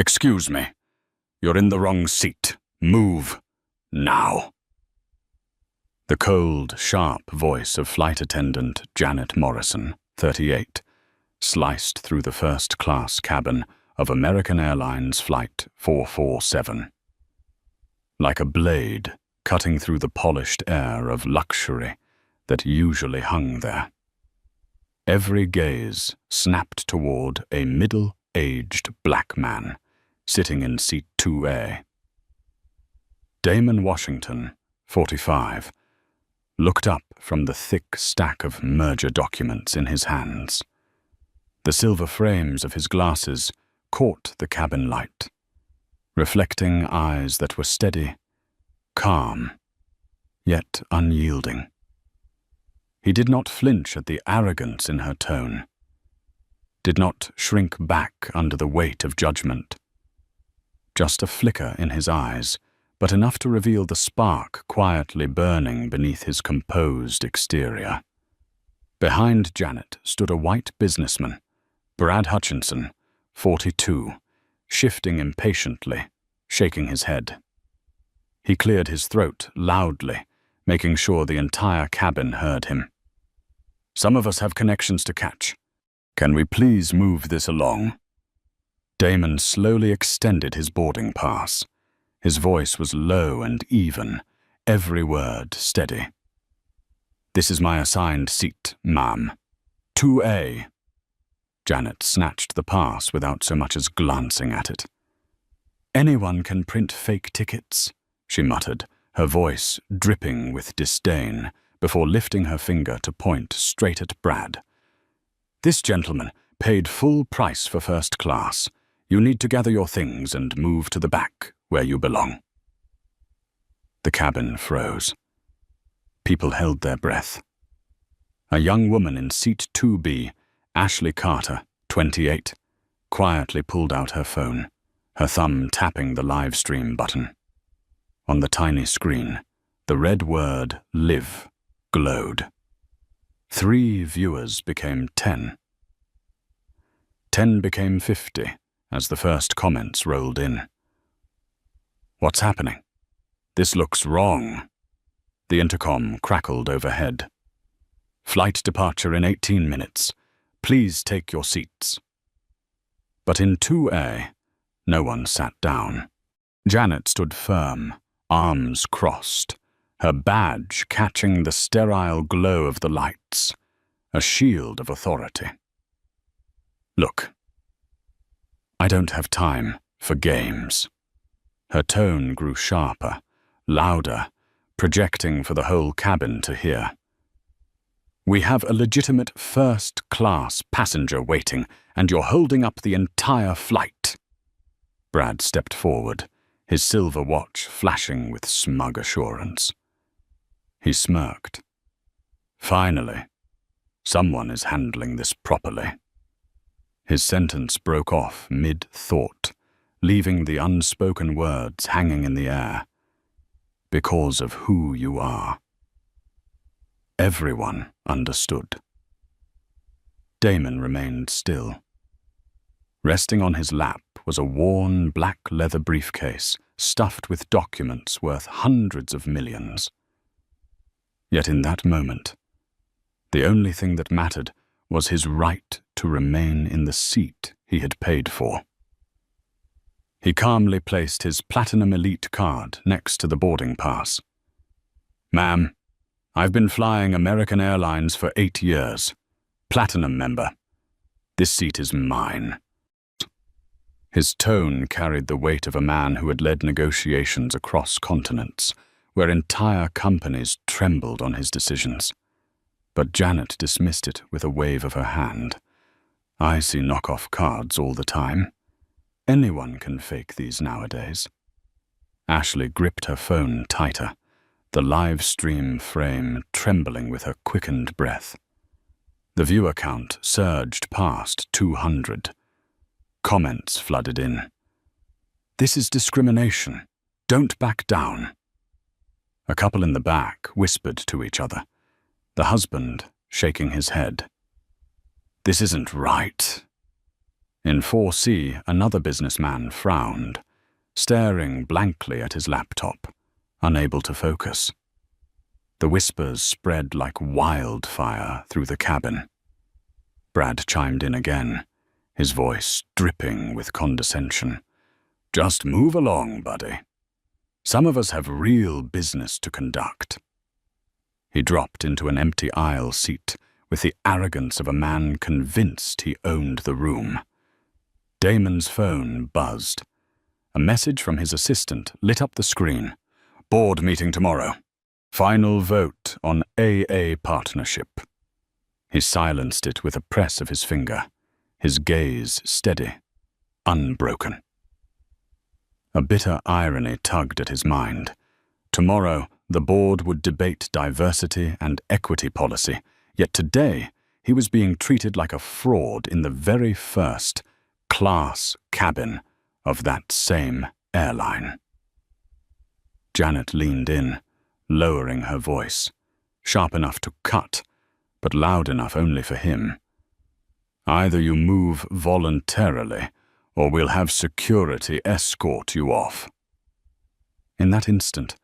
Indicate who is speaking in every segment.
Speaker 1: Excuse me. You're in the wrong seat. Move. Now. The cold, sharp voice of flight attendant Janet Morrison, 38, sliced through the first-class cabin of American Airlines Flight 447. Like a blade cutting through the polished air of luxury that usually hung there. Every gaze snapped toward a middle-aged black man sitting in seat 2A. Damon Washington, 45, looked up from the thick stack of merger documents in his hands. The silver frames of his glasses caught the cabin light, reflecting eyes that were steady, calm, yet unyielding. He did not flinch at the arrogance in her tone, did not shrink back under the weight of judgment. Just a flicker in his eyes, but enough to reveal the spark quietly burning beneath his composed exterior. Behind Janet stood a white businessman, Brad Hutchinson, 42, shifting impatiently, shaking his head. He cleared his throat loudly, making sure the entire cabin heard him. "Some of us have connections to catch. Can we please move this along?" Damon slowly extended his boarding pass. His voice was low and even, every word steady. "This is my assigned seat, ma'am. 2A. Janet snatched the pass without so much as glancing at it. "Anyone can print fake tickets," she muttered, her voice dripping with disdain, before lifting her finger to point straight at Brad. "This gentleman paid full price for first class. You need to gather your things and move to the back, where you belong." The cabin froze. People held their breath. A young woman in seat 2B, Ashley Carter, 28, quietly pulled out her phone, her thumb tapping the live stream button. On the tiny screen, the red word "Live" glowed. 3 viewers became 10. 10 became 50 as the first comments rolled in. "What's happening? This looks wrong." The intercom crackled overhead. "Flight departure in 18 minutes. Please take your seats." But in 2A, no one sat down. Janet stood firm, arms crossed, her badge catching the sterile glow of the lights, a shield of authority. "Look, I don't have time for games." Her tone grew sharper, louder, projecting for the whole cabin to hear. "We have a legitimate first-class passenger waiting, and you're holding up the entire flight." Brad stepped forward, his silver watch flashing with smug assurance. He smirked. "Finally, someone is handling this properly." His sentence broke off mid-thought, leaving the unspoken words hanging in the air. "Because of who you are." Everyone understood. Damon remained still. Resting on his lap was a worn black leather briefcase stuffed with documents worth hundreds of millions. Yet in that moment, the only thing that mattered was his right to remain in the seat he had paid for. He calmly placed his Platinum Elite card next to the boarding pass. "Ma'am, I've been flying American Airlines for 8 years. Platinum member. This seat is mine." His tone carried the weight of a man who had led negotiations across continents, where entire companies trembled on his decisions. But Janet dismissed it with a wave of her hand. "I see knockoff cards all the time. Anyone can fake these nowadays." Ashley gripped her phone tighter, the live stream frame trembling with her quickened breath. The viewer count surged past 200. Comments flooded in. "This is discrimination. Don't back down." A couple in the back whispered to each other, the husband shaking his head. "This isn't right." In 4C, another businessman frowned, staring blankly at his laptop, unable to focus. The whispers spread like wildfire through the cabin. Brad chimed in again, his voice dripping with condescension. "Just move along, buddy. Some of us have real business to conduct." He dropped into an empty aisle seat with the arrogance of a man convinced he owned the room. Damon's phone buzzed. A message from his assistant lit up the screen. "Board meeting tomorrow. Final vote on AA partnership." He silenced it with a press of his finger, his gaze steady, unbroken. A bitter irony tugged at his mind. Tomorrow, the board would debate diversity and equity policy, yet today he was being treated like a fraud in the very first class cabin of that same airline. Janet leaned in, lowering her voice, sharp enough to cut, but loud enough only for him. "Either you move voluntarily, or we'll have security escort you off." In that instant,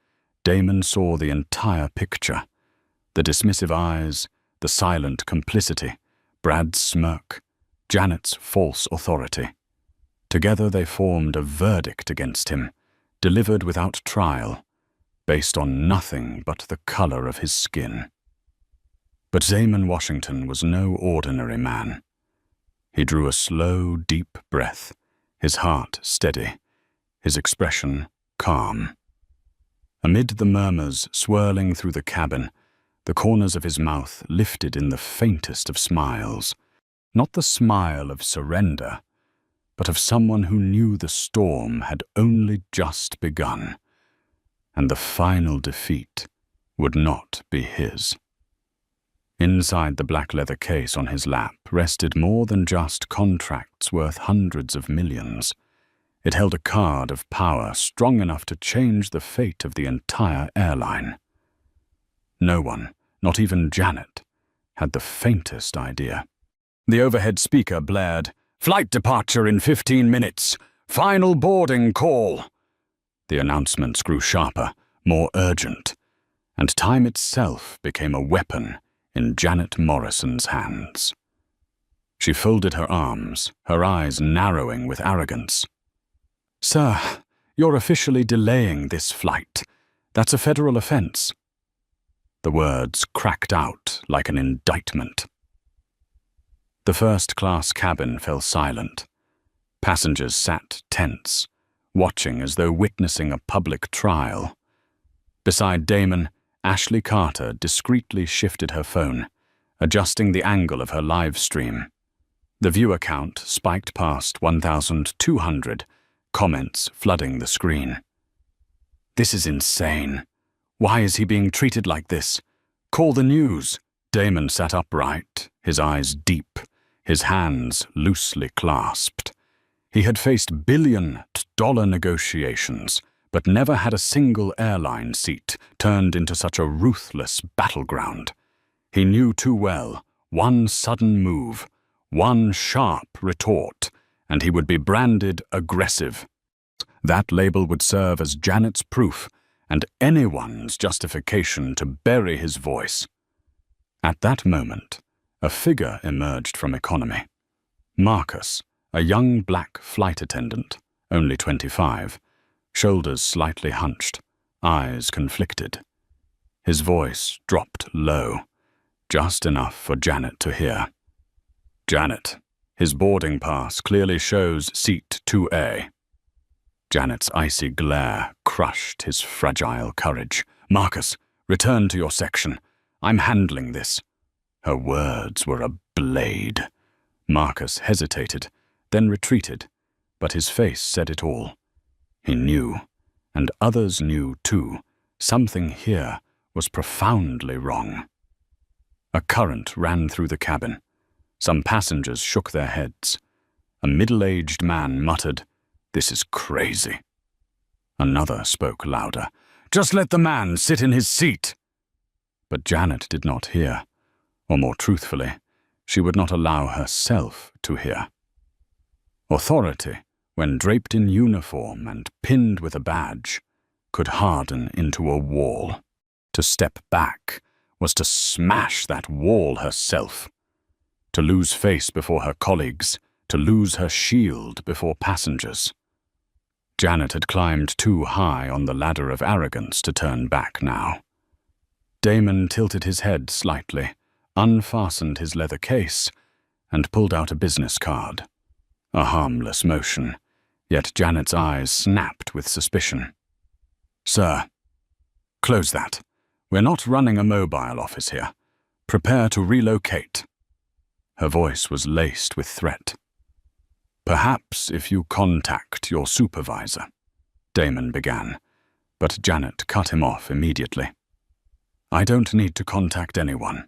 Speaker 1: Damon saw the entire picture. The dismissive eyes, the silent complicity, Brad's smirk, Janet's false authority. Together they formed a verdict against him, delivered without trial, based on nothing but the color of his skin. But Damon Washington was no ordinary man. He drew a slow, deep breath, his heart steady, his expression calm. Amid the murmurs swirling through the cabin, the corners of his mouth lifted in the faintest of smiles, not the smile of surrender, but of someone who knew the storm had only just begun, and the final defeat would not be his. Inside the black leather case on his lap rested more than just contracts worth hundreds of millions. It held a card of power strong enough to change the fate of the entire airline. No one, not even Janet, had the faintest idea. The overhead speaker blared, "Flight departure in 15 minutes. Final boarding call." The announcements grew sharper, more urgent, and time itself became a weapon in Janet Morrison's hands. She folded her arms, her eyes narrowing with arrogance. "Sir, you're officially delaying this flight. That's a federal offense." The words cracked out like an indictment. The first-class cabin fell silent. Passengers sat tense, watching as though witnessing a public trial. Beside Damon, Ashley Carter discreetly shifted her phone, adjusting the angle of her live stream. The viewer count spiked past 1,200, comments flooding the screen. "This is insane. Why is he being treated like this? Call the news." Damon sat upright, his eyes deep, his hands loosely clasped. He had faced billion-dollar negotiations, but never had a single airline seat turned into such a ruthless battleground. He knew too well, one sudden move, one sharp retort, and he would be branded aggressive. That label would serve as Janet's proof and anyone's justification to bury his voice. At that moment, a figure emerged from economy. Marcus, a young black flight attendant, only 25, shoulders slightly hunched, eyes conflicted. His voice dropped low, just enough for Janet to hear. "Janet, his boarding pass clearly shows seat 2A. Janet's icy glare crushed his fragile courage. "Marcus, return to your section. I'm handling this." Her words were a blade. Marcus hesitated, then retreated, but his face said it all. He knew, and others knew too, something here was profoundly wrong. A current ran through the cabin. Some passengers shook their heads. A middle-aged man muttered, "This is crazy." Another spoke louder, "Just let the man sit in his seat." But Janet did not hear, or more truthfully, she would not allow herself to hear. Authority, when draped in uniform and pinned with a badge, could harden into a wall. To step back was to smash that wall herself. To lose face before her colleagues, to lose her shield before passengers. Janet had climbed too high on the ladder of arrogance to turn back now. Damon tilted his head slightly, unfastened his leather case, and pulled out a business card. A harmless motion, yet Janet's eyes snapped with suspicion. "Sir, close that. We're not running a mobile office here. Prepare to relocate." Her voice was laced with threat. "Perhaps if you contact your supervisor," Damon began, but Janet cut him off immediately. "I don't need to contact anyone.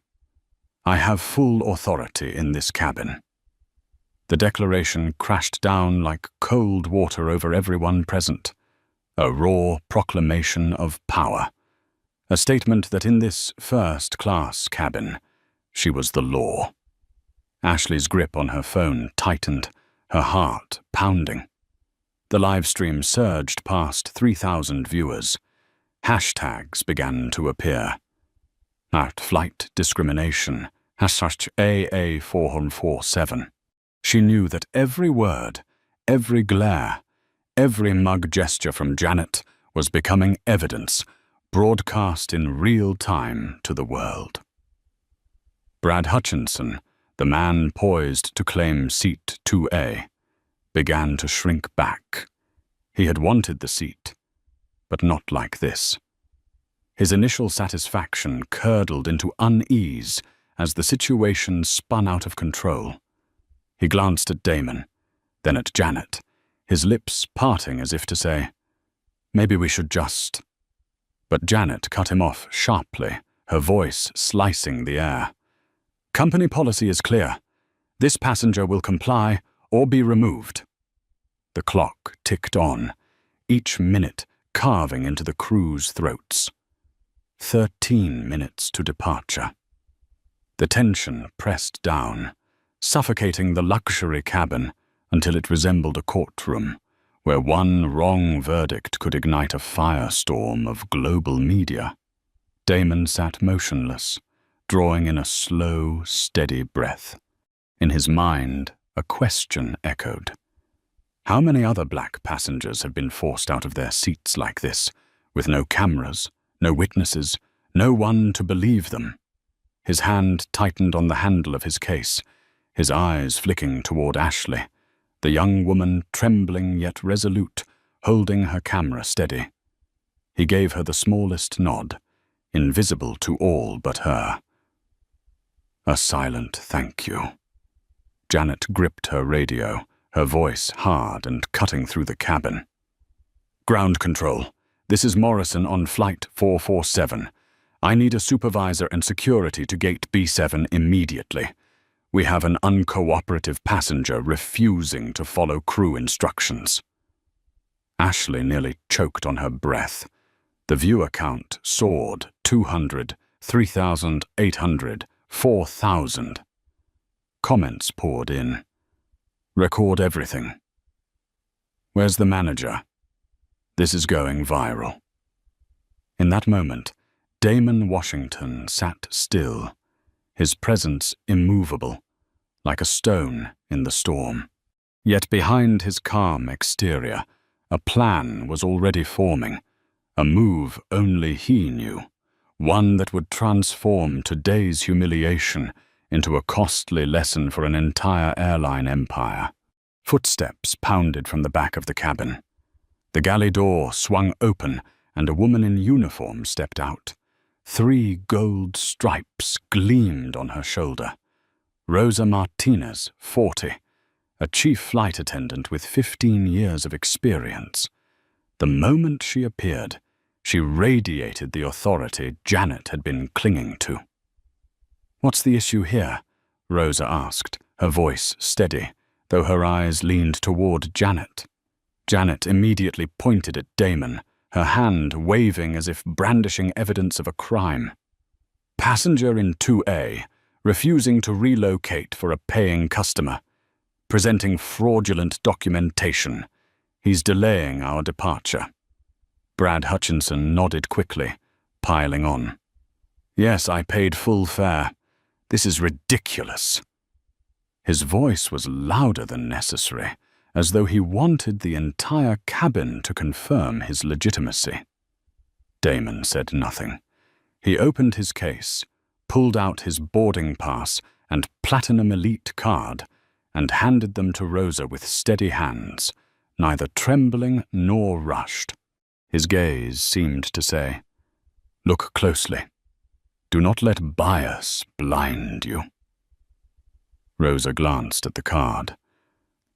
Speaker 1: I have full authority in this cabin." The declaration crashed down like cold water over everyone present, a raw proclamation of power, a statement that in this first-class cabin, she was the law. Ashley's grip on her phone tightened, her heart pounding. The live stream surged past 3,000 viewers. Hashtags began to appear. At flight discrimination, #AA447. She knew that every word, every glare, every mug gesture from Janet was becoming evidence, broadcast in real time to the world. Brad Hutchinson, the man poised to claim seat 2A, began to shrink back. He had wanted the seat, but not like this. His initial satisfaction curdled into unease as the situation spun out of control. He glanced at Damon, then at Janet, his lips parting as if to say, "Maybe we should just—" But Janet cut him off sharply, her voice slicing the air. "Company policy is clear. This passenger will comply or be removed." The clock ticked on, each minute carving into the crew's throats. 13 minutes to departure. The tension pressed down, suffocating the luxury cabin until it resembled a courtroom, where one wrong verdict could ignite a firestorm of global media. Damon sat motionless, drawing in a slow, steady breath. In his mind, a question echoed. How many other black passengers have been forced out of their seats like this, with no cameras, no witnesses, no one to believe them? His hand tightened on the handle of his case, his eyes flicking toward Ashley, the young woman trembling yet resolute, holding her camera steady. He gave her the smallest nod, invisible to all but her. A silent thank you. Janet gripped her radio, her voice hard and cutting through the cabin. "Ground control. This is Morrison on Flight 447. I need a supervisor and security to gate B7 immediately. We have an uncooperative passenger refusing to follow crew instructions." Ashley nearly choked on her breath. The viewer count soared 200, 3,800, 4,000. Comments poured in. "Record everything." "Where's the manager? This is going viral." In that moment, Damon Washington sat still, his presence immovable, like a stone in the storm. Yet behind his calm exterior, a plan was already forming, a move only he knew, one that would transform today's humiliation into a costly lesson for an entire airline empire. Footsteps pounded from the back of the cabin. The galley door swung open, and a woman in uniform stepped out. 3 gold stripes gleamed on her shoulder. Rosa Martinez, 40, a chief flight attendant with 15 years of experience. The moment she appeared, she radiated the authority Janet had been clinging to. "What's the issue here?" Rosa asked, her voice steady, though her eyes leaned toward Janet. Janet immediately pointed at Damon, her hand waving as if brandishing evidence of a crime. "Passenger in 2A, refusing to relocate for a paying customer. presenting fraudulent documentation. He's delaying our departure." Brad Hutchinson nodded quickly, piling on. "Yes, I paid full fare. This is ridiculous." His voice was louder than necessary, as though he wanted the entire cabin to confirm his legitimacy. Damon said nothing. He opened his case, pulled out his boarding pass and Platinum Elite card, and handed them to Rosa with steady hands, neither trembling nor rushed. His gaze seemed to say, "Look closely. Do not let bias blind you." Rosa glanced at the card,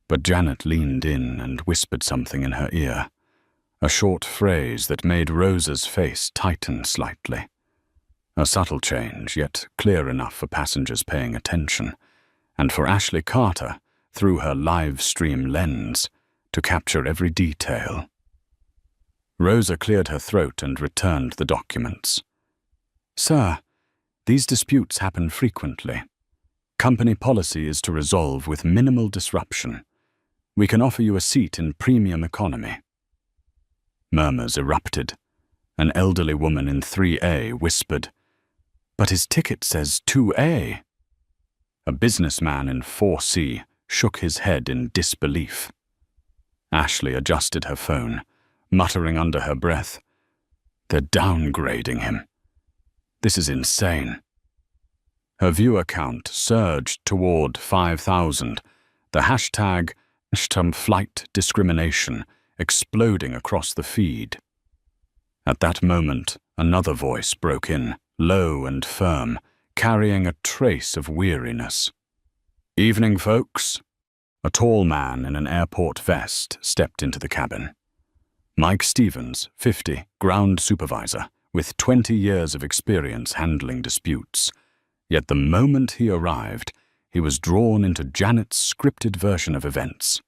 Speaker 1: but Janet leaned in and whispered something in her ear, a short phrase that made Rosa's face tighten slightly. A subtle change, yet clear enough for passengers paying attention, and for Ashley Carter, through her live stream lens, to capture every detail. Rosa cleared her throat and returned the documents. "Sir, these disputes happen frequently. Company policy is to resolve with minimal disruption. We can offer you a seat in premium economy." Murmurs erupted. An elderly woman in 3A whispered, "But his ticket says 2A." A businessman in 4C shook his head in disbelief. Ashley adjusted her phone, muttering under her breath, "They're downgrading him. This is insane." Her viewer count surged toward 5,000, the hashtag #flight discrimination exploding across the feed. At that moment, another voice broke in, low and firm, carrying a trace of weariness. "Evening, folks." A tall man in an airport vest stepped into the cabin. Mike Stevens, 50, ground supervisor, with 20 years of experience handling disputes. Yet the moment he arrived, he was drawn into Janet's scripted version of events.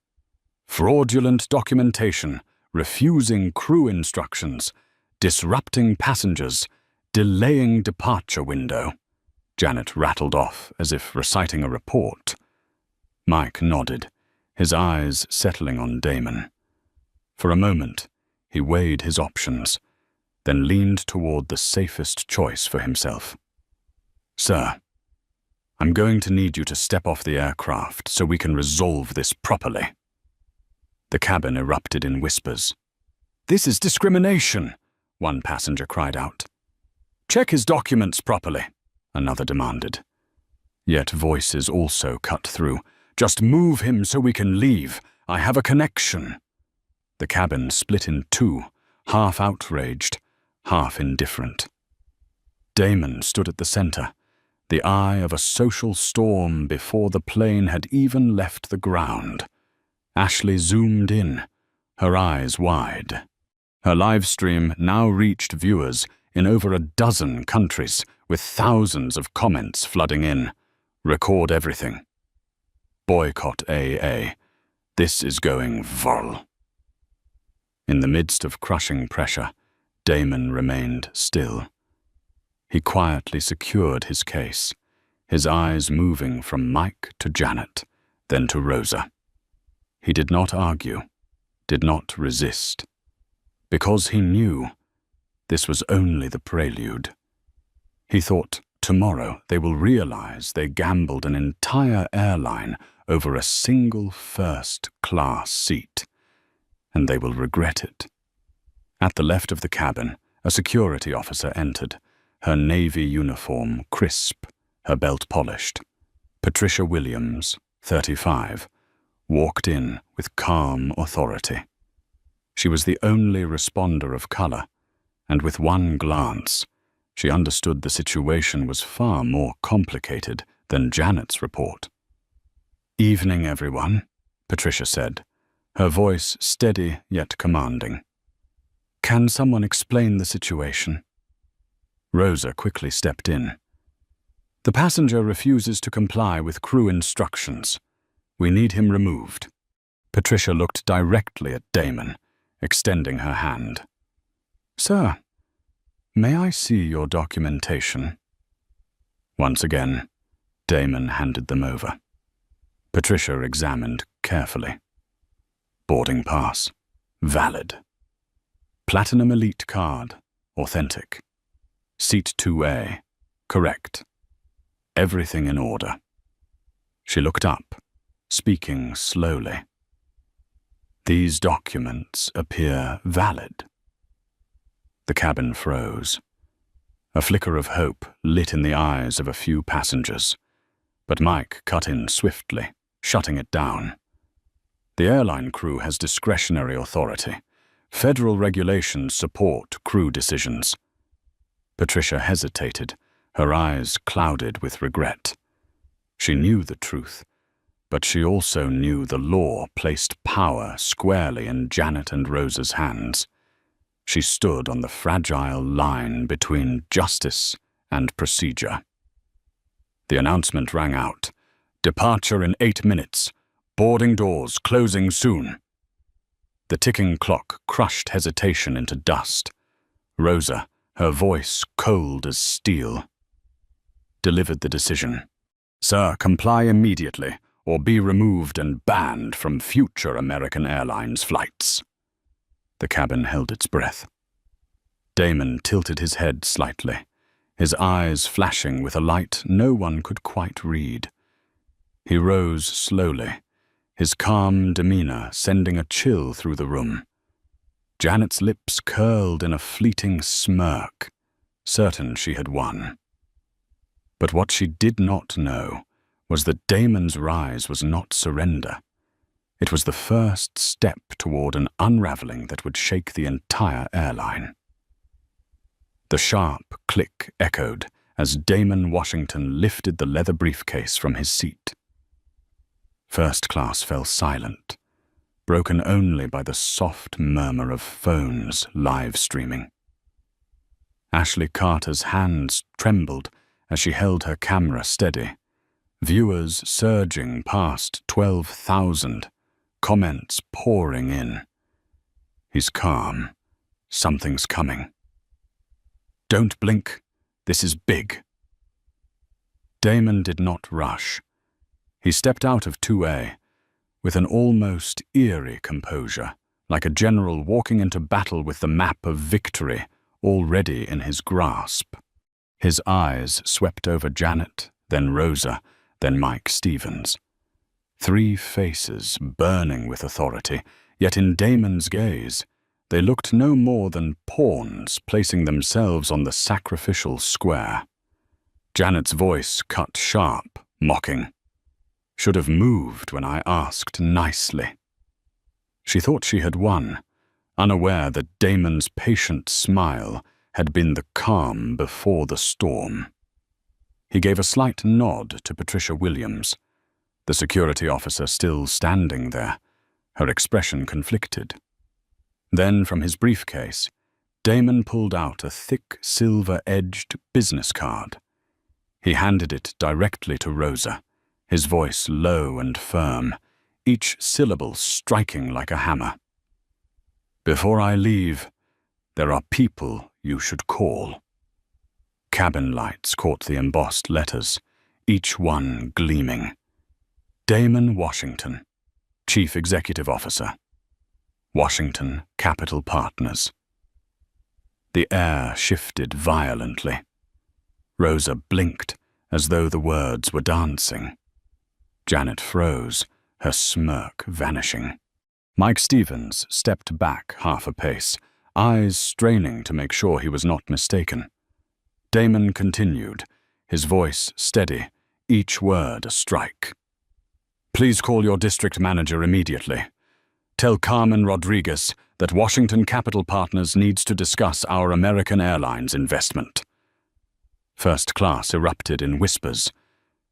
Speaker 1: Fraudulent documentation, refusing crew instructions, disrupting passengers, delaying departure window. Janet rattled off as if reciting a report. Mike nodded, his eyes settling on Damon. For a moment, he weighed his options, then leaned toward the safest choice for himself. "Sir, I'm going to need you to step off the aircraft so we can resolve this properly." The cabin erupted in whispers. "This is discrimination," one passenger cried out. "Check his documents properly," another demanded. Yet voices also cut through. "Just move him so we can leave. I have a connection." The cabin split in two, half outraged, half indifferent. Damon stood at the center, the eye of a social storm before the plane had even left the ground. Ashley zoomed in, her eyes wide. Her live stream now reached viewers in over a dozen countries, with thousands of comments flooding in. "Record everything. Boycott AA. This is going viral." In the midst of crushing pressure, Damon remained still. He quietly secured his case, his eyes moving from Mike to Janet, then to Rosa. He did not argue, did not resist, because he knew this was only the prelude. He thought, tomorrow they will realize they gambled an entire airline over a single first-class seat, and they will regret it. At the left of the cabin, a security officer entered, her navy uniform crisp, her belt polished. Patricia Williams, 35, walked in with calm authority. She was the only responder of color, and with one glance, she understood the situation was far more complicated than Janet's report. "Evening, everyone," Patricia said, her voice steady yet commanding. "Can someone explain the situation?" Rosa quickly stepped in. "The passenger refuses to comply with crew instructions. We need him removed." Patricia looked directly at Damon, extending her hand. "Sir, may I see your documentation?" Once again, Damon handed them over. Patricia examined carefully. Boarding pass. Valid. Platinum Elite card. Authentic. Seat 2A. Correct. Everything in order. She looked up, speaking slowly. These documents appear valid. The cabin froze. A flicker of hope lit in the eyes of a few passengers, but Mike cut in swiftly, shutting it down. The airline crew has discretionary authority. Federal regulations support crew decisions. Patricia hesitated, her eyes clouded with regret. She knew the truth, but she also knew the law placed power squarely in Janet and Rosa's hands. She stood on the fragile line between justice and procedure. The announcement rang out. Departure in 8 minutes. Boarding doors closing soon. The ticking clock crushed hesitation into dust. Rosa, her voice cold as steel, delivered the decision. Sir, comply immediately, or be removed and banned from future American Airlines flights. The cabin held its breath. Damon tilted his head slightly, his eyes flashing with a light no one could quite read. He rose slowly, his calm demeanor sending a chill through the room. Janet's lips curled in a fleeting smirk, certain she had won. But what she did not know was that Damon's rise was not surrender. It was the first step toward an unraveling that would shake the entire airline. The sharp click echoed as Damon Washington lifted the leather briefcase from his seat. First class fell silent, broken only by the soft murmur of phones live streaming. Ashley Carter's hands trembled as she held her camera steady, viewers surging past 12,000, comments pouring in. He's calm. Something's coming. Don't blink. This is big. Damon did not rush. He stepped out of 2A with an almost eerie composure, like a general walking into battle with the map of victory already in his grasp. His eyes swept over Janet, then Rosa, then Mike Stevens. 3 faces burning with authority, yet in Damon's gaze, they looked no more than pawns placing themselves on the sacrificial square. Janet's voice cut sharp, mocking. Should have moved when I asked nicely. She thought she had won, unaware that Damon's patient smile had been the calm before the storm. He gave a slight nod to Patricia Williams, the security officer still standing there, her expression conflicted. Then, from his briefcase, Damon pulled out a thick, silver-edged business card. He handed it directly to Rosa, his voice low and firm, each syllable striking like a hammer. Before I leave, there are people you should call. Cabin lights caught the embossed letters, each one gleaming. Damon Washington, Chief Executive Officer. Washington Capital Partners. The air shifted violently. Rosa blinked as though the words were dancing. Janet froze, her smirk vanishing. Mike Stevens stepped back half a pace, eyes straining to make sure he was not mistaken. Damon continued, his voice steady, each word a strike. Please call your district manager immediately. Tell Carmen Rodriguez that Washington Capital Partners needs to discuss our American Airlines investment. First class erupted in whispers.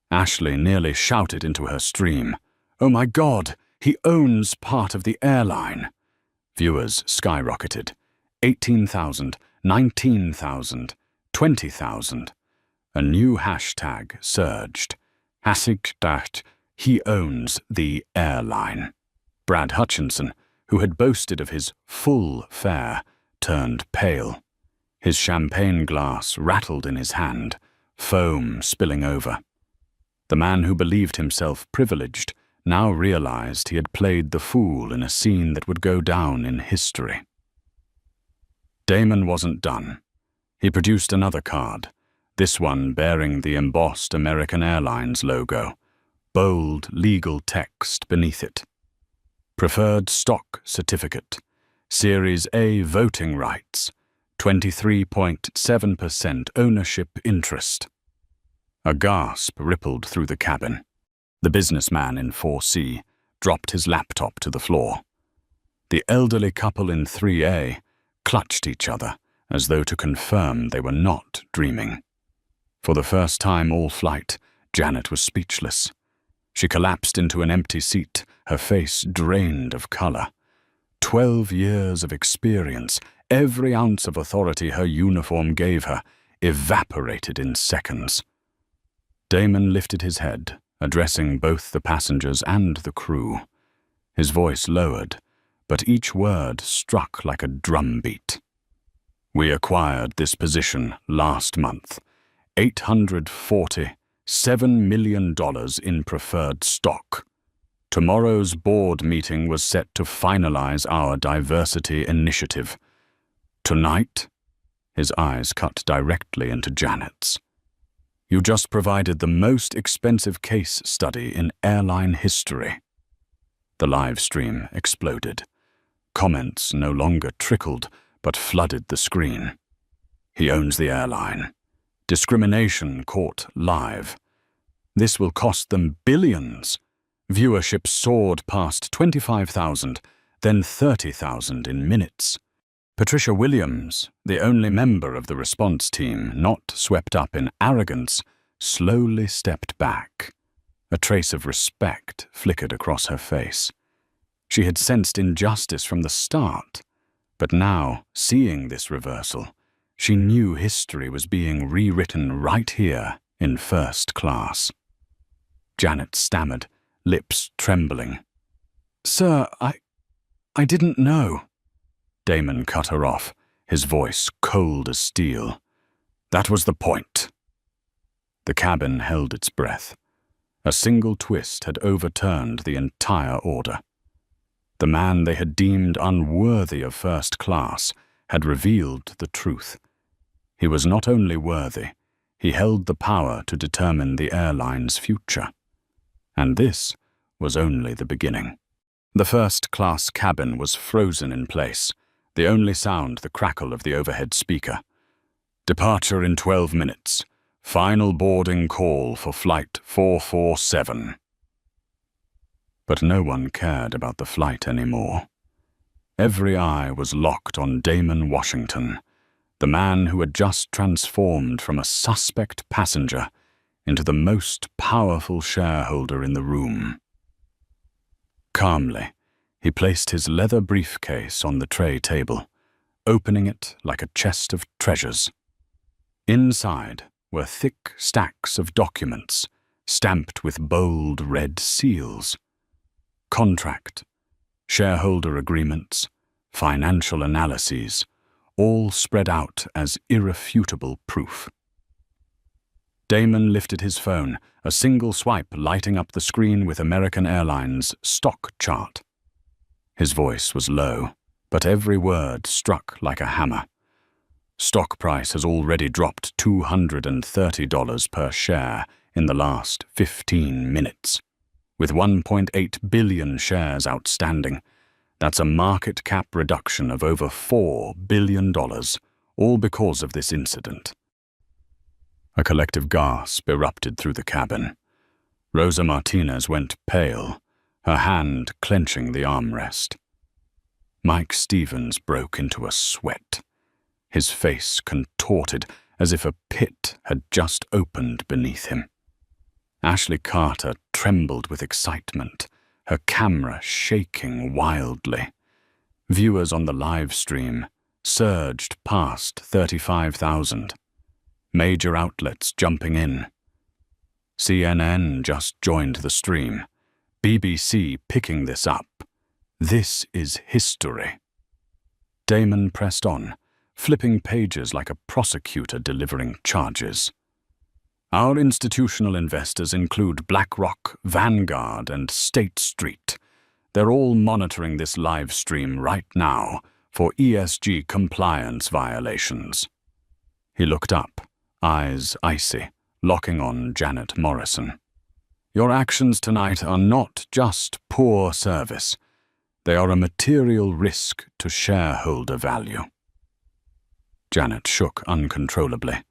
Speaker 1: Ashley nearly shouted into her stream. Oh my God, he owns part of the airline. Viewers skyrocketed. 18,000, 19,000, 20,000. A new hashtag surged. #, he owns the airline. Brad Hutchinson, who had boasted of his full fare, turned pale. His champagne glass rattled in his hand, foam spilling over. The man who believed himself privileged now realized he had played the fool in a scene that would go down in history. Damon wasn't done. He produced another card, this one bearing the embossed American Airlines logo, bold legal text beneath it. Preferred Stock Certificate, Series A voting rights, 23.7% ownership interest. A gasp rippled through the cabin. The businessman in 4C dropped his laptop to the floor. The elderly couple in 3A clutched each other as though to confirm they were not dreaming. For the first time all flight, Janet was speechless. She collapsed into an empty seat, her face drained of color. 12 years of experience, every ounce of authority her uniform gave her, evaporated in seconds. Damon lifted his head, addressing both the passengers and the crew. His voice lowered, but each word struck like a drumbeat. We acquired this position last month. $847 million in preferred stock. Tomorrow's board meeting was set to finalize our diversity initiative. Tonight, his eyes cut directly into Janet's. You just provided the most expensive case study in airline history. The live stream exploded. Comments no longer trickled, but flooded the screen. He owns the airline. Discrimination caught live. This will cost them billions. Viewership soared past 25,000, then 30,000 in minutes. Patricia Williams, the only member of the response team not swept up in arrogance, slowly stepped back. A trace of respect flickered across her face. She had sensed injustice from the start, but now, seeing this reversal, she knew history was being rewritten right here in first class. Janet stammered, lips trembling. "Sir, I didn't know." Damon cut her off, his voice cold as steel. "That was the point." The cabin held its breath. A single twist had overturned the entire order. The man they had deemed unworthy of first class had revealed the truth. He was not only worthy, he held the power to determine the airline's future. And this was only the beginning. The first-class cabin was frozen in place, the only sound the crackle of the overhead speaker. "Departure in 12 minutes. Final boarding call for Flight 447. But no one cared about the flight anymore. Every eye was locked on Damon Washington, the man who had just transformed from a suspect passenger into the most powerful shareholder in the room. Calmly, he placed his leather briefcase on the tray table, opening it like a chest of treasures. Inside were thick stacks of documents, stamped with bold red seals. Contract, shareholder agreements, financial analyses, all spread out as irrefutable proof. Damon lifted his phone, a single swipe lighting up the screen with American Airlines' stock chart. His voice was low, but every word struck like a hammer. Stock price has already dropped $230 per share in the last 15 minutes. With 1.8 billion shares outstanding, that's a market cap reduction of over $4 billion, all because of this incident. A collective gasp erupted through the cabin. Rosa Martinez went pale, her hand clenching the armrest. Mike Stevens broke into a sweat. His face contorted as if a pit had just opened beneath him. Ashley Carter trembled with excitement, her camera shaking wildly. Viewers on the live stream surged past 35,000. Major outlets jumping in. CNN just joined the stream. BBC picking this up. This is history. Damon pressed on, flipping pages like a prosecutor delivering charges. Our institutional investors include BlackRock, Vanguard, and State Street. They're all monitoring this live stream right now for ESG compliance violations. He looked up, eyes icy, locking on Janet Morrison. Your actions tonight are not just poor service. They are a material risk to shareholder value. Janet shook uncontrollably.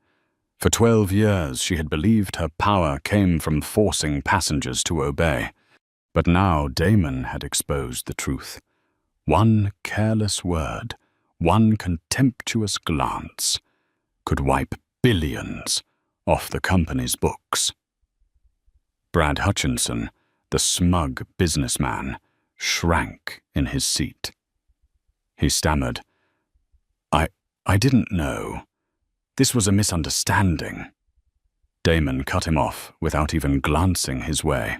Speaker 1: For 12 years she had believed her power came from forcing passengers to obey. But now Damon had exposed the truth. One careless word, one contemptuous glance, could wipe billions off the company's books. Brad Hutchinson, the smug businessman, shrank in his seat. He stammered, I didn't know. This was a misunderstanding. Damon cut him off without even glancing his way.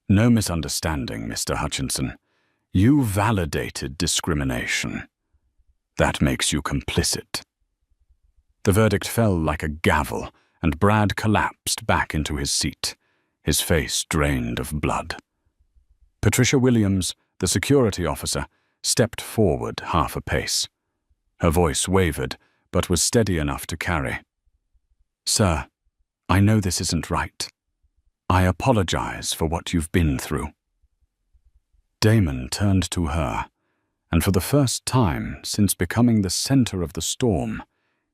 Speaker 1: No misunderstanding, Mr. Hutchinson. You validated discrimination. That makes you complicit. The verdict fell like a gavel, and Brad collapsed back into his seat, his face drained of blood. Patricia Williams, the security officer, stepped forward half a pace. Her voice wavered, but was steady enough to carry. Sir, I know this isn't right. I apologize for what you've been through. Damon turned to her, and for the first time since becoming the center of the storm,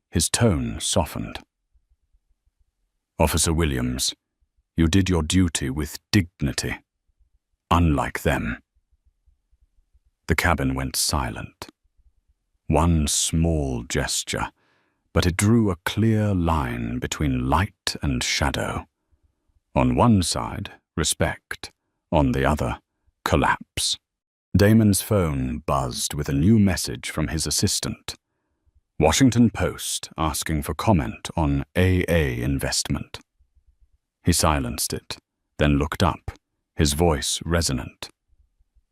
Speaker 1: his tone softened. Officer Williams, you did your duty with dignity, unlike them. The cabin went silent. One small gesture, but it drew a clear line between light and shadow. On one side, respect. On the other, collapse. Damon's phone buzzed with a new message from his assistant. Washington Post asking for comment on AA investment. He silenced it, then looked up, his voice resonant.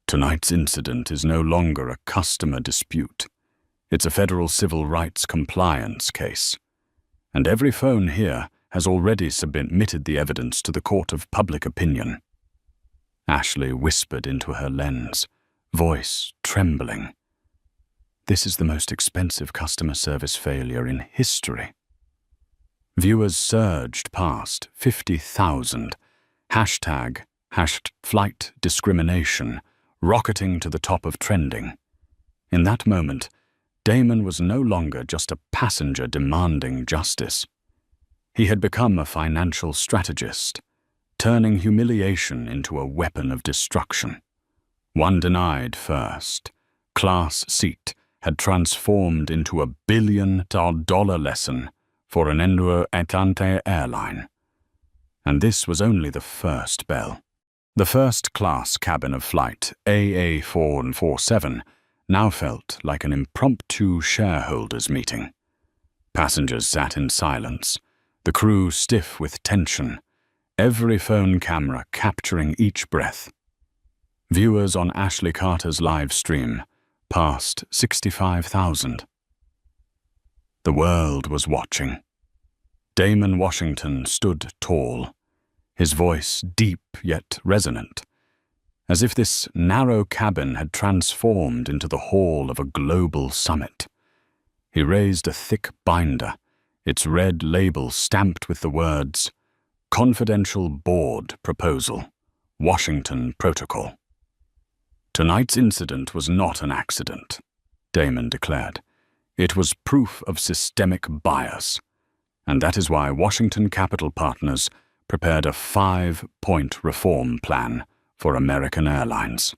Speaker 1: Tonight's incident is no longer a customer dispute. It's a federal civil rights compliance case. And every phone here has already submitted the evidence to the court of public opinion. Ashley whispered into her lens, voice trembling. This is the most expensive customer service failure in history. Viewers surged past 50,000. Hashtag flight discrimination, rocketing to the top of trending. In that moment, Damon was no longer just a passenger demanding justice. He had become a financial strategist, turning humiliation into a weapon of destruction. One denied first, class seat had transformed into $1 billion lesson for an Atlantic airline. And this was only the first bell. The first-class cabin of flight AA447 now felt like an impromptu shareholders' meeting. Passengers sat in silence, the crew stiff with tension, every phone camera capturing each breath. Viewers on Ashley Carter's live stream passed 65,000. The world was watching. Damon Washington stood tall, his voice deep yet resonant, as if this narrow cabin had transformed into the hall of a global summit. He raised a thick binder, its red label stamped with the words, Confidential Board Proposal, Washington Protocol. Tonight's incident was not an accident, Damon declared. It was proof of systemic bias, and that is why Washington Capital Partners prepared a 5-point reform plan for American Airlines.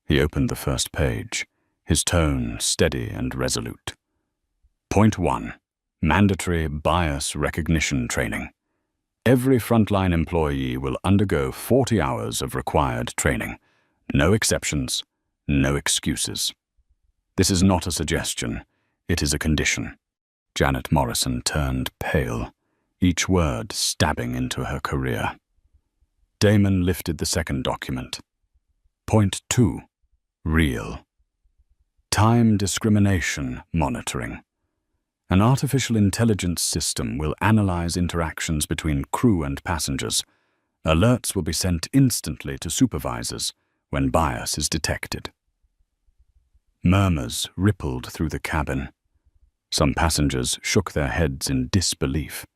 Speaker 1: He opened the first page, his tone steady and resolute. Point 1. Mandatory bias recognition training. Every frontline employee will undergo 40 hours of required training. No exceptions, no excuses. This is not a suggestion, it is a condition. Janet Morrison turned pale, each word stabbing into her career. Damon lifted the second document. Point 2. Real. Time discrimination monitoring. An artificial intelligence system will analyze interactions between crew and passengers. Alerts will be sent instantly to supervisors when bias is detected. Murmurs rippled through the cabin. Some passengers shook their heads in disbelief.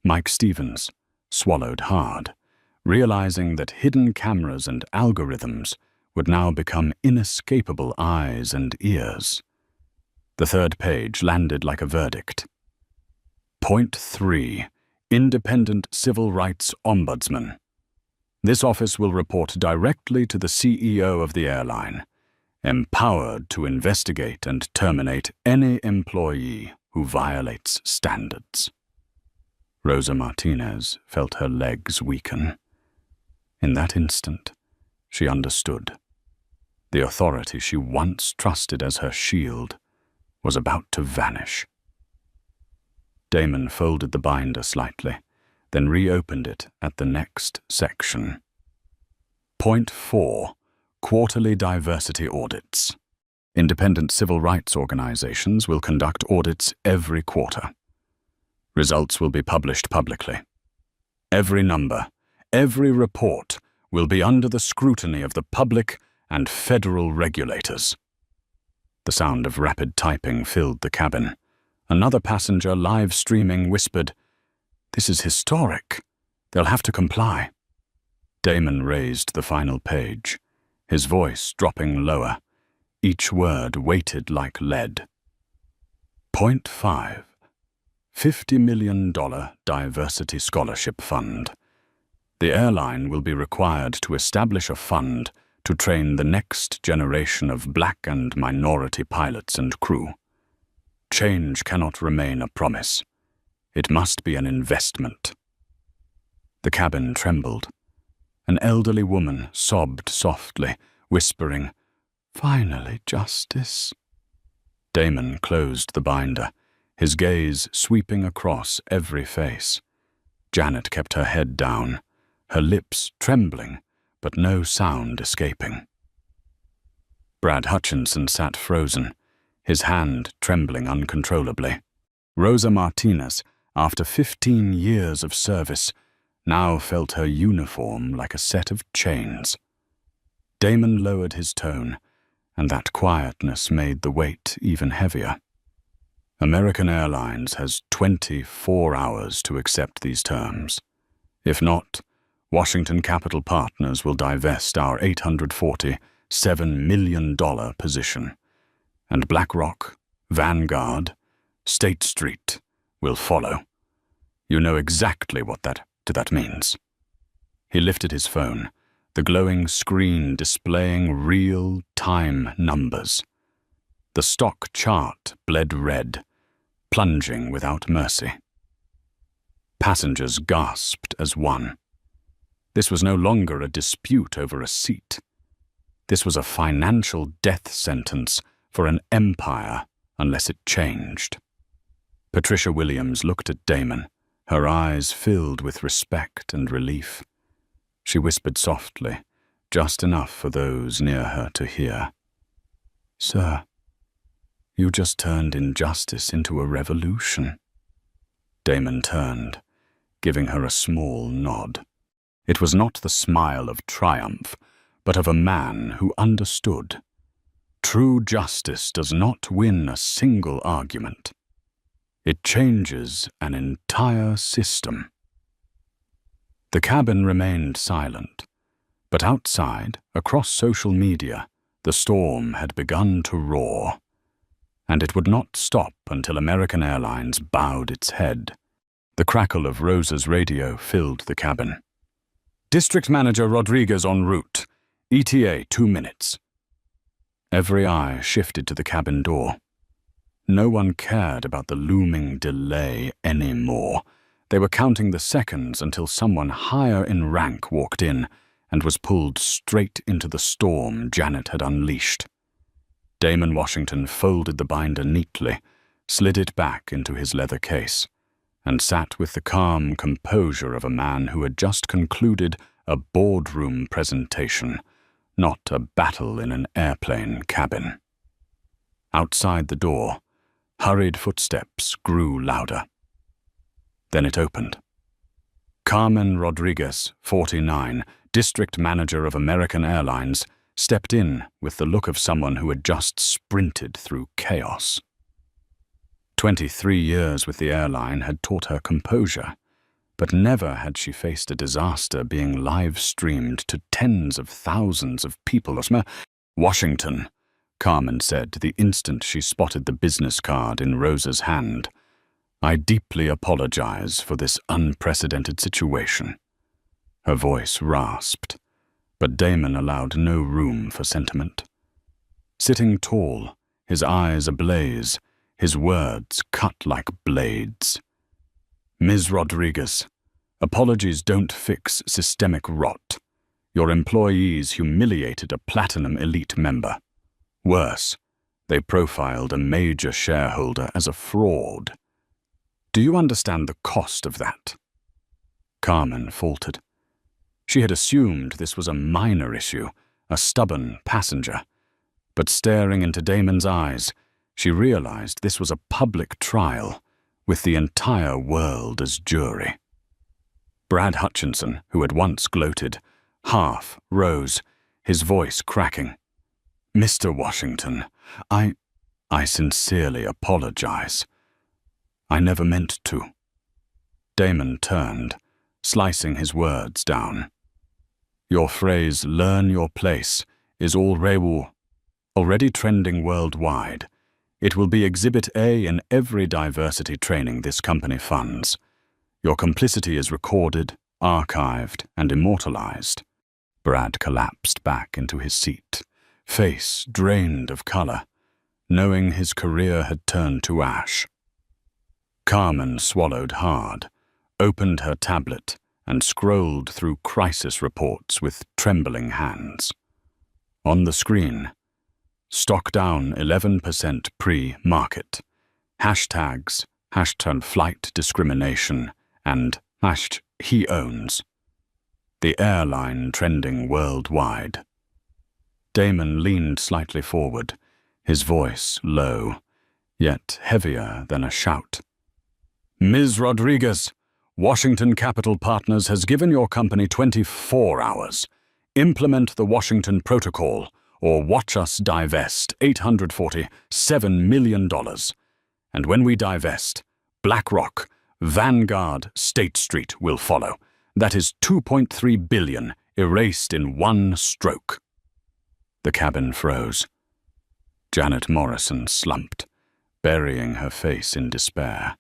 Speaker 1: Mike Stevens swallowed hard, realizing that hidden cameras and algorithms would now become inescapable eyes and ears. The third page landed like a verdict. Point 3. Independent Civil Rights Ombudsman. This office will report directly to the CEO of the airline, empowered to investigate and terminate any employee who violates standards. Rosa Martinez felt her legs weaken. In that instant, she understood. The authority she once trusted as her shield was about to vanish. Damon folded the binder slightly, then reopened it at the next section. Point 4. Quarterly diversity audits. Independent civil rights organizations will conduct audits every quarter. Results will be published publicly. Every number, every report will be under the scrutiny of the public and federal regulators. The sound of rapid typing filled the cabin. Another passenger, live streaming, whispered, "This is historic. They'll have to comply." Damon raised the final page, his voice dropping lower, each word weighted like lead. Point 5. $50 million Diversity Scholarship Fund. The airline will be required to establish a fund to train the next generation of black and minority pilots and crew. Change cannot remain a promise. It must be an investment. The cabin trembled. An elderly woman sobbed softly, whispering, "Finally, justice." Damon closed the binder, his gaze sweeping across every face. Janet kept her head down, her lips trembling, but no sound escaping. Brad Hutchinson sat frozen, his hand trembling uncontrollably. Rosa Martinez, after 15 years of service, now felt her uniform like a set of chains. Damon lowered his tone, and that quietness made the weight even heavier. American Airlines has 24 hours to accept these terms. If not, Washington Capital Partners will divest our $847 million position, and BlackRock, Vanguard, State Street will follow. You know exactly what that means. He lifted his phone, the glowing screen displaying real-time numbers. The stock chart bled red, plunging without mercy. Passengers gasped as one. This was no longer a dispute over a seat. This was a financial death sentence for an empire unless it changed. Patricia Williams looked at Damon, her eyes filled with respect and relief. She whispered softly, just enough for those near her to hear. "Sir, you just turned injustice into a revolution." Damon turned, giving her a small nod. It was not the smile of triumph, but of a man who understood. True justice does not win a single argument. It changes an entire system. The cabin remained silent, but outside, across social media, the storm had begun to roar. And it would not stop until American Airlines bowed its head. The crackle of Rosa's radio filled the cabin. "District Manager Rodriguez en route. ETA 2 minutes. Every eye shifted to the cabin door. No one cared about the looming delay anymore. They were counting the seconds until someone higher in rank walked in and was pulled straight into the storm Janet had unleashed. Damon Washington folded the binder neatly, slid it back into his leather case, and sat with the calm composure of a man who had just concluded a boardroom presentation, not a battle in an airplane cabin. Outside the door, Hurried footsteps grew louder. Then it opened. Carmen Rodriguez, 49, district manager of American Airlines, stepped in with the look of someone who had just sprinted through chaos. 23 years with the airline had taught her composure, but never had she faced a disaster being live-streamed to tens of thousands of people. "Washington," Carmen said the instant she spotted the business card in Rosa's hand. "I deeply apologize for this unprecedented situation." Her voice rasped, but Damon allowed no room for sentiment. Sitting tall, his eyes ablaze, his words cut like blades. "Ms. Rodriguez, apologies don't fix systemic rot. Your employees humiliated a Platinum Elite member. Worse, they profiled a major shareholder as a fraud. Do you understand the cost of that?" Carmen faltered. She had assumed this was a minor issue, a stubborn passenger. But staring into Damon's eyes, she realized this was a public trial, with the entire world as jury. Brad Hutchinson, who had once gloated, half rose, his voice cracking. "Mr. Washington, I sincerely apologize. I never meant to." Damon turned, slicing his words down. "Your phrase, 'learn your place,' is already trending worldwide. It will be Exhibit A in every diversity training this company funds. Your complicity is recorded, archived, and immortalized." Brad collapsed back into his seat, face drained of color, knowing his career had turned to ash. Carmen swallowed hard, opened her tablet, and scrolled through crisis reports with trembling hands. On the screen, stock down 11% pre-market, hashtags, #flight discrimination, and #he owns. The airline trending worldwide. Damon leaned slightly forward, his voice low, yet heavier than a shout. "Ms. Rodriguez, Washington Capital Partners has given your company 24 hours. Implement the Washington Protocol, or watch us divest $847 million. And when we divest, BlackRock, Vanguard, State Street will follow. That is $2.3 billion erased in one stroke." The cabin froze. Janet Morrison slumped, burying her face in despair.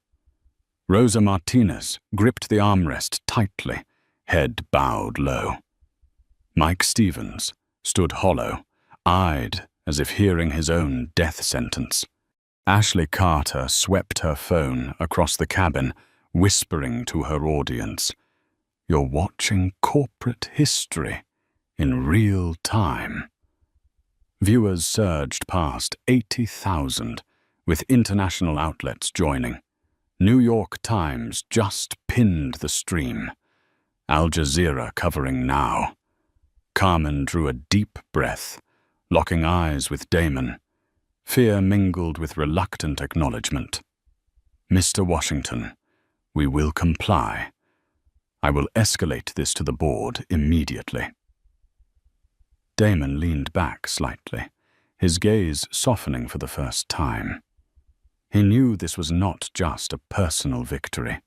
Speaker 1: Rosa Martinez gripped the armrest tightly, head bowed low. Mike Stevens stood hollow, eyed as if hearing his own death sentence. Ashley Carter swept her phone across the cabin, whispering to her audience, "You're watching corporate history in real time." Viewers surged past 80,000, with international outlets joining. New York Times just pinned the stream. Al Jazeera covering now. Carmen drew a deep breath, locking eyes with Damon. Fear mingled with reluctant acknowledgement. "Mr. Washington, we will comply. I will escalate this to the board immediately." Damon leaned back slightly, his gaze softening for the first time. He knew this was not just a personal victory.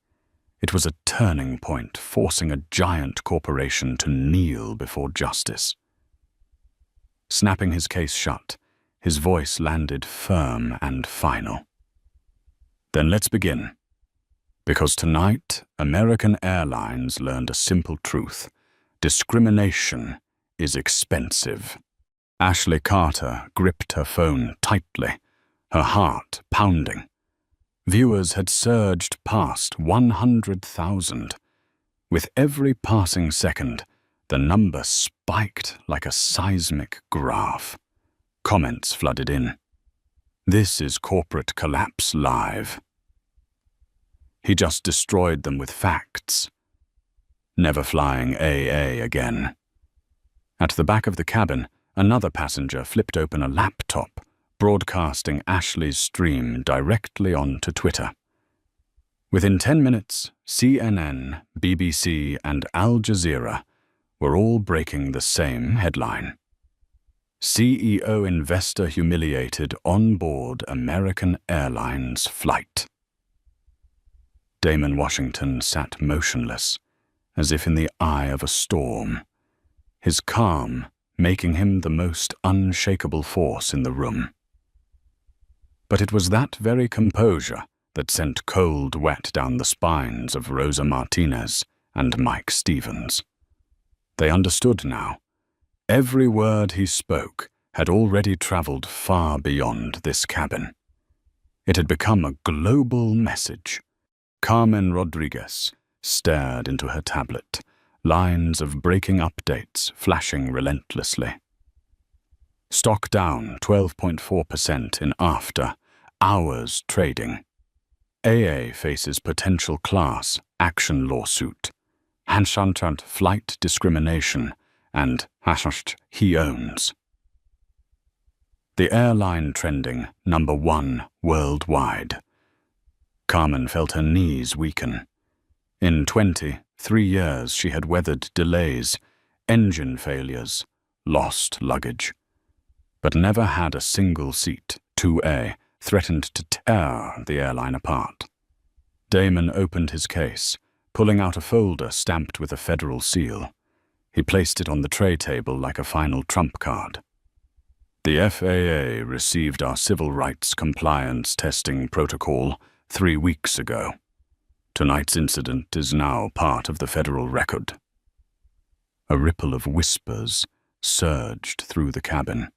Speaker 1: It was a turning point, forcing a giant corporation to kneel before justice. Snapping his case shut, his voice landed firm and final. "Then let's begin. Because tonight, American Airlines learned a simple truth. Discrimination is expensive." Ashley Carter gripped her phone tightly, her heart pounding. Viewers had surged past 100,000. With every passing second, the number spiked like a seismic graph. Comments flooded in. "This is corporate collapse live." He just destroyed them with facts. Never flying AA again. At the back of the cabin, another passenger flipped open a laptop, broadcasting Ashley's stream directly onto Twitter. Within 10 minutes, CNN, BBC, and Al Jazeera were all breaking the same headline. CEO investor humiliated on board American Airlines flight. Damon Washington sat motionless, as if in the eye of a storm, his calm making him the most unshakable force in the room. But it was that very composure that sent cold wet down the spines of Rosa Martinez and Mike Stevens. They understood now. Every word he spoke had already traveled far beyond this cabin. It had become a global message. Carmen Rodriguez stared into her tablet, lines of breaking updates flashing relentlessly. Stock down 12.4% in after hours trading. AA faces potential class action lawsuit. Hanshantant flight discrimination and Hashasht he owns. The airline trending #1 worldwide. Carmen felt her knees weaken. In 23 years she had weathered delays, engine failures, lost luggage, but never had a single seat, 2A, threatened to tear the airline apart. Damon opened his case, pulling out a folder stamped with a federal seal. He placed it on the tray table like a final trump card. The FAA received our civil rights compliance testing protocol 3 weeks ago. Tonight's incident is now part of the federal record. A ripple of whispers surged through the cabin.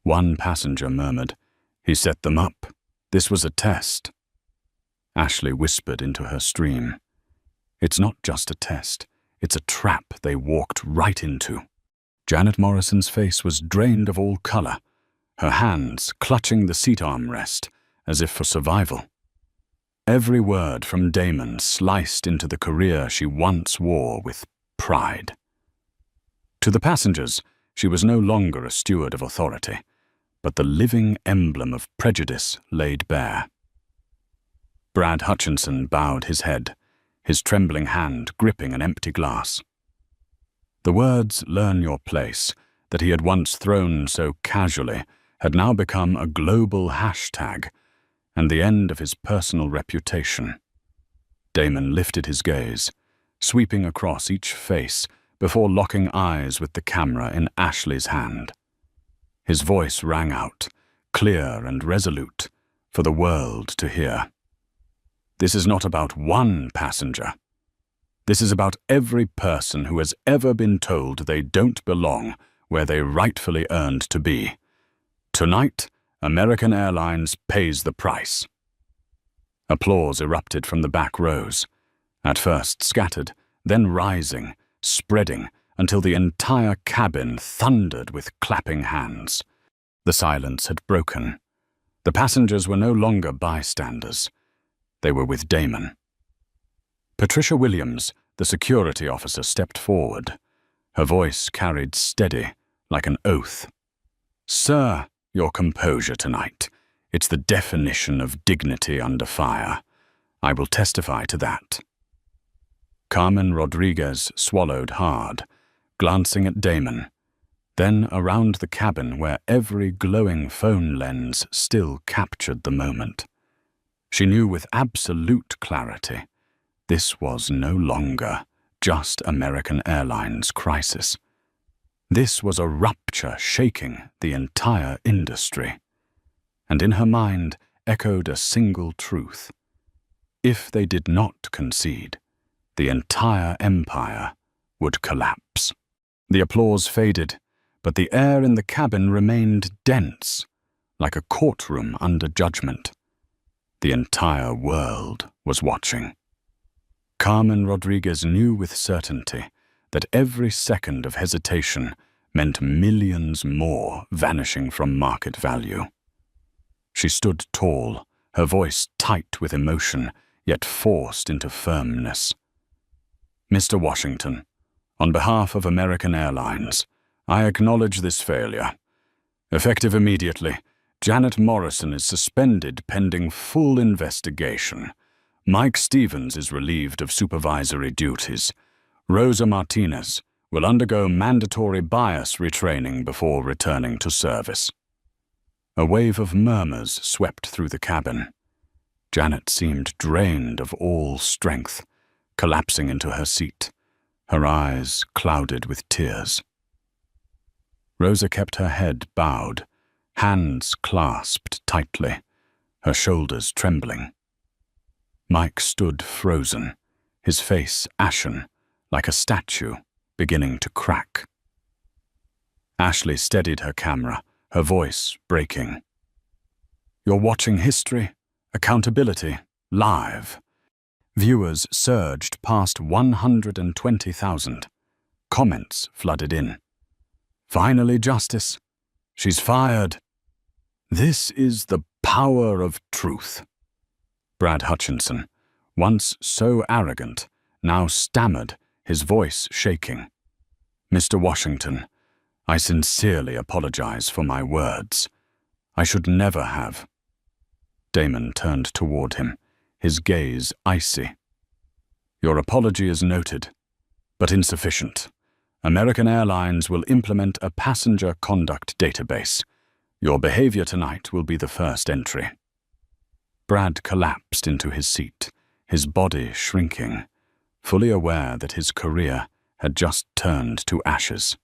Speaker 1: One passenger murmured, "He set them up. This was a test." Ashley whispered into her stream, "It's not just a test. It's a trap they walked right into." Janet Morrison's face was drained of all color, her hands clutching the seat armrest as if for survival. Every word from Damon sliced into the career she once wore with pride. To the passengers, she was no longer a steward of authority, but the living emblem of prejudice laid bare. Brad Hutchinson bowed his head, his trembling hand gripping an empty glass. The words "learn your place" that he had once thrown so casually had now become a global hashtag and the end of his personal reputation. Damon lifted his gaze, sweeping across each face before locking eyes with the camera in Ashley's hand. His voice rang out, clear and resolute, for the world to hear. This is not about one passenger. This is about every person who has ever been told they don't belong where they rightfully earned to be. Tonight, American Airlines pays the price. Applause erupted from the back rows, at first scattered, then rising, spreading, until the entire cabin thundered with clapping hands. The silence had broken. The passengers were no longer bystanders. They were with Damon. Patricia Williams, the security officer, stepped forward. Her voice carried steady, like an oath. "Sir, your composure tonight. It's the definition of dignity under fire. I will testify to that." Carmen Rodriguez swallowed hard, glancing at Damon, then around the cabin where every glowing phone lens still captured the moment. She knew with absolute clarity this was no longer just American Airlines' crisis. This was a rupture shaking the entire industry. And in her mind echoed a single truth. If they did not concede, the entire empire would collapse. The applause faded, but the air in the cabin remained dense, like a courtroom under judgment. The entire world was watching. Carmen Rodriguez knew with certainty that every second of hesitation meant millions more vanishing from market value. She stood tall, her voice tight with emotion, yet forced into firmness. "Mr. Washington, on behalf of American Airlines, I acknowledge this failure. Effective immediately, Janet Morrison is suspended pending full investigation. Mike Stevens is relieved of supervisory duties. Rosa Martinez will undergo mandatory bias retraining before returning to service. A wave of murmurs swept through the cabin. Janet seemed drained of all strength, collapsing into her seat, her eyes clouded with tears. Rosa kept her head bowed, hands clasped tightly, her shoulders trembling. Mike stood frozen, his face ashen, like a statue beginning to crack. Ashley steadied her camera, her voice breaking. "You're watching history, accountability, live." Viewers surged past 120,000. Comments flooded in. "Finally justice. She's fired." "This is the power of truth." Brad Hutchinson, once so arrogant, now stammered, his voice shaking. "Mr. Washington, I sincerely apologize for my words. I should never have." Damon turned toward him, his gaze icy. "Your apology is noted, but insufficient. American Airlines will implement a passenger conduct database. Your behavior tonight will be the first entry." Brad collapsed into his seat, his body shrinking, fully aware that his career had just turned to ashes.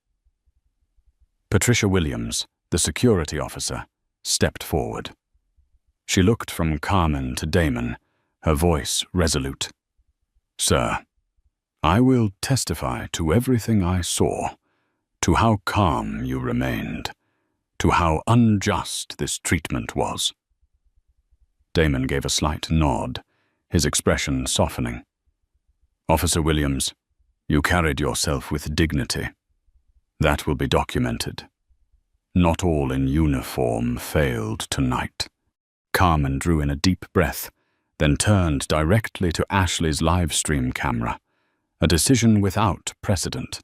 Speaker 1: Patricia Williams, the security officer, stepped forward. She looked from Carmen to Damon, her voice resolute. "Sir, I will testify to everything I saw, to how calm you remained, to how unjust this treatment was." Damon gave a slight nod, his expression softening. "Officer Williams, you carried yourself with dignity. That will be documented. Not all in uniform failed tonight." Carmen drew in a deep breath, then turned directly to Ashley's live stream camera, a decision without precedent.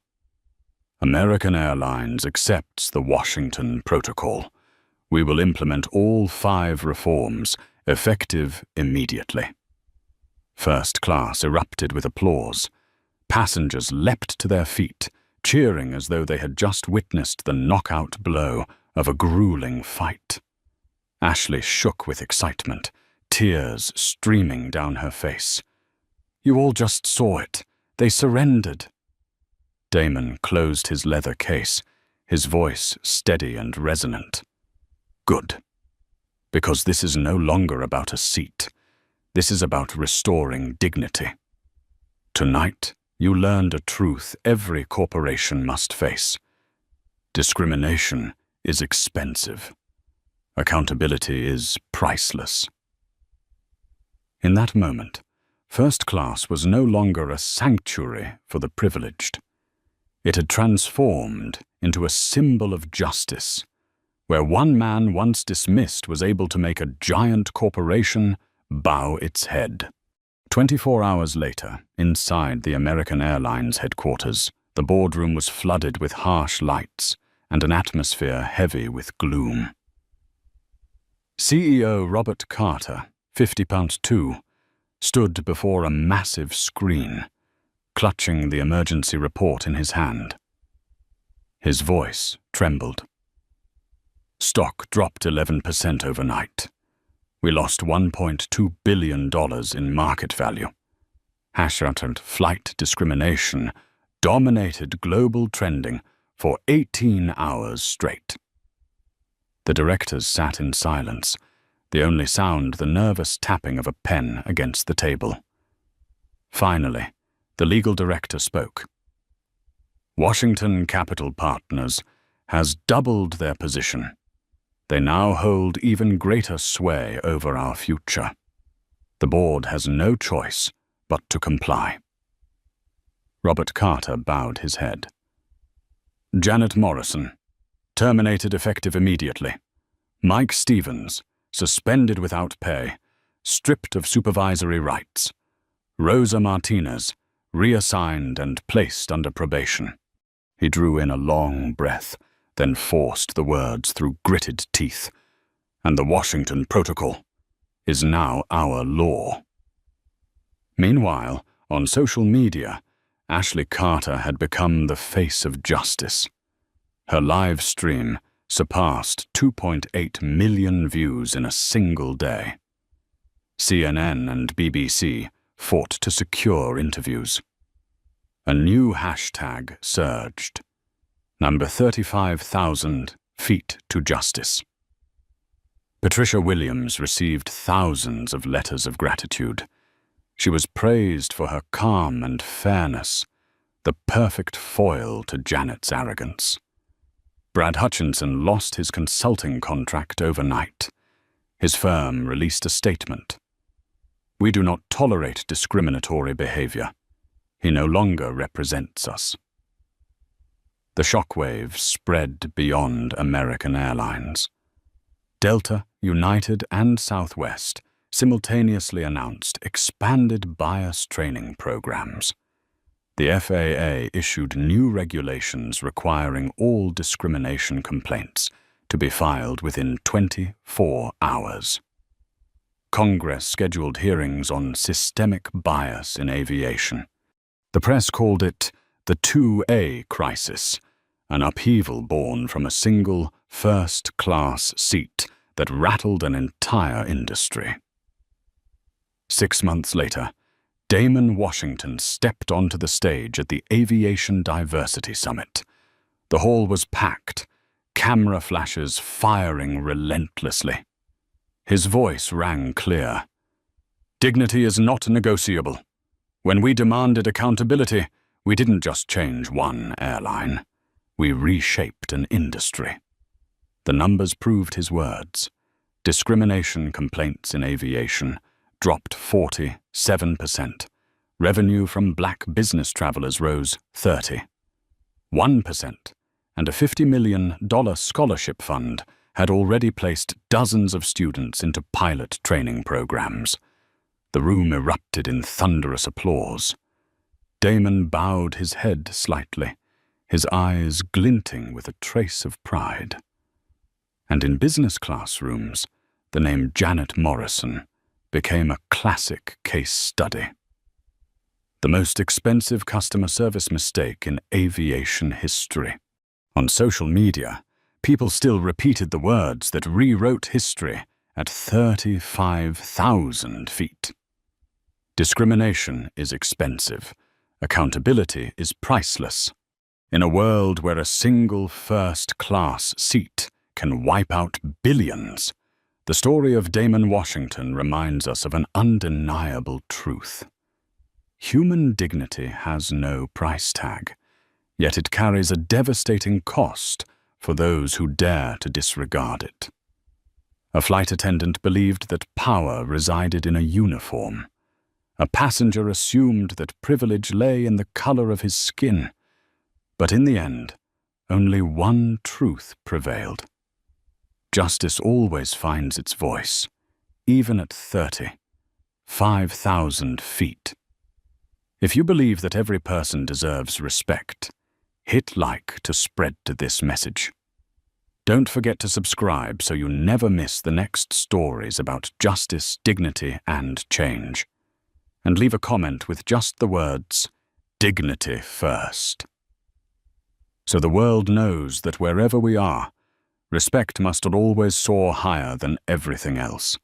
Speaker 1: "American Airlines accepts the Washington Protocol. We will implement all 5 reforms, effective immediately." First class erupted with applause. Passengers leapt to their feet, cheering as though they had just witnessed the knockout blow of a grueling fight. Ashley shook with excitement, tears streaming down her face. "You all just saw it. They surrendered." Damon closed his leather case, his voice steady and resonant. "Good. Because this is no longer about a seat. This is about restoring dignity. Tonight, you learned a truth every corporation must face. Discrimination is expensive. Accountability is priceless." In that moment, first class was no longer a sanctuary for the privileged. It had transformed into a symbol of justice, where one man once dismissed was able to make a giant corporation bow its head. 24 hours later, inside the American Airlines headquarters, the boardroom was flooded with harsh lights and an atmosphere heavy with gloom. CEO Robert Carter, 50 pounds 2, stood before a massive screen, clutching the emergency report in his hand. His voice trembled. "Stock dropped 11% overnight. We lost $1.2 billion in market value. Hashtag flight discrimination dominated global trending for 18 hours straight." The directors sat in silence, the only sound the nervous tapping of a pen against the table. Finally, the legal director spoke. "Washington Capital Partners has doubled their position. They now hold even greater sway over our future. The board has no choice but to comply." Robert Carter bowed his head. "Janet Morrison, terminated effective immediately. Mike Stevens, suspended without pay, stripped of supervisory rights. Rosa Martinez, reassigned and placed under probation." He drew in a long breath, then forced the words through gritted teeth. and the Washington Protocol is now our law. Meanwhile, on social media, Ashley Carter had become the face of justice. Her live stream surpassed 2.8 million views in a single day. CNN and BBC fought to secure interviews. A new hashtag surged. Number 35,000 feet to justice. Patricia Williams received thousands of letters of gratitude. She was praised for her calm and fairness, the perfect foil to Janet's arrogance. Brad Hutchinson lost his consulting contract overnight. His firm released a statement. "We do not tolerate discriminatory behavior. He no longer represents us." The shockwaves spread beyond American Airlines. Delta, United, and Southwest simultaneously announced expanded bias training programs. The FAA issued new regulations requiring all discrimination complaints to be filed within 24 hours. Congress scheduled hearings on systemic bias in aviation. The press called it the 2A crisis, an upheaval born from a single first-class seat that rattled an entire industry. 6 months later, Damon Washington stepped onto the stage at the Aviation Diversity Summit. The hall was packed, camera flashes firing relentlessly. His voice rang clear. "Dignity is not negotiable. When we demanded accountability, we didn't just change one airline. We reshaped an industry." The numbers proved his words. Discrimination complaints in aviation dropped 47%. Revenue from black business travelers rose 31%, and a $50 million scholarship fund had already placed dozens of students into pilot training programs. The room erupted in thunderous applause. Damon bowed his head slightly, his eyes glinting with a trace of pride. And in business classrooms, the name Janet Morrison became a classic case study. The most expensive customer service mistake in aviation history. On social media, people still repeated the words that rewrote history at 35,000 feet. Discrimination is expensive. Accountability is priceless. In a world where a single first-class seat can wipe out billions, the story of Damon Washington reminds us of an undeniable truth. Human dignity has no price tag, yet it carries a devastating cost for those who dare to disregard it. A flight attendant believed that power resided in a uniform. A passenger assumed that privilege lay in the color of his skin. But in the end, only one truth prevailed. Justice always finds its voice, even at 35,000 feet. If you believe that every person deserves respect, hit like to spread this message. Don't forget to subscribe so you never miss the next stories about justice, dignity, and change. And leave a comment with just the words, "Dignity first." So the world knows that wherever we are, respect must always soar higher than everything else.